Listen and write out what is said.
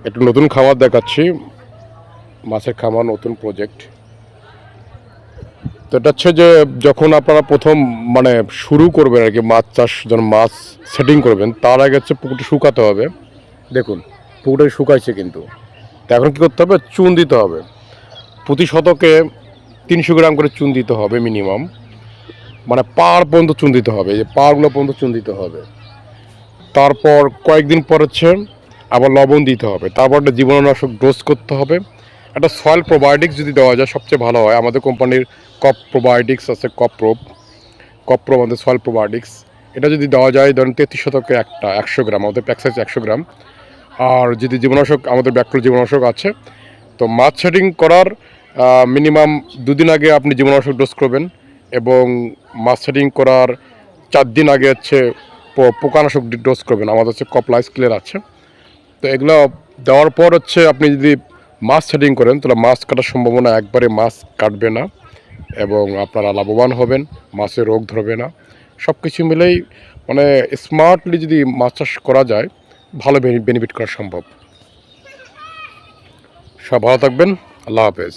একটু নতুন খামার দেখাচ্ছি, মাছের খামার, নতুন প্রজেক্ট। তো এটা হচ্ছে যে যখন আপনারা প্রথম মানে শুরু করবেন আর কি, মাছ চাষ যখন মাছ সেটিং করবেন, তার আগে হচ্ছে পুকুরটা শুকাতে হবে। দেখুন পুকুরটা শুকাইছে কিন্তু। তো এখন কী করতে হবে, চুন দিতে হবে। প্রতি শতকে 300 গ্রাম করে চুন দিতে হবে মিনিমাম, মানে পাড় পর্যন্ত চুন দিতে হবে, এই যে পাড়গুলো পর্যন্ত চুন দিতে হবে। তারপর কয়েকদিন পর হচ্ছে আবার লবণ দিতে হবে। তারপর একটা জীবাণুনাশক ডোজ করতে হবে। একটা সয়েল প্রোবায়োটিক্স যদি দেওয়া যায় সবচেয়ে ভালো হয়। আমাদের কোম্পানির কপ প্রোবায়োটিক্স আছে, কপ্রো আমাদের সয়েল প্রোবায়োটিক্স। এটা যদি দেওয়া যায় ধরেন 33 শতকে একটা 100 গ্রাম, আমাদের প্যাক সাইজ 100 গ্রাম। আর যদি জীবাণুনাশক, আমাদের ব্যাকটেরিয়া জীবাণুনাশক আছে। তো মাছ সেটিং করার মিনিমাম 2 দিন আগে আপনি জীবাণুনাশক ডোজ করবেন, এবং মাছ সেটিং করার 4 দিন আগে হচ্ছে পোকানাশক ডোজ করবেন। আমাদের হচ্ছে কপলাইস ক্লিয়ার আছে। তো এগুলো দেওয়ার পর হচ্ছে আপনি যদি মাছ সেটিং করেন, তাহলে মাছ কাটার সম্ভাবনা একবারে মাছ কাটবে না, এবং আপনারা লাভবান হবেন, মাছের রোগ ধরবে না। সব কিছু মিলেই মানে স্মার্টলি যদি মাছ চাষ করা যায়, ভালো বেনিফিট করা সম্ভব। সব ভালো থাকবেন, আল্লাহ হাফেজ।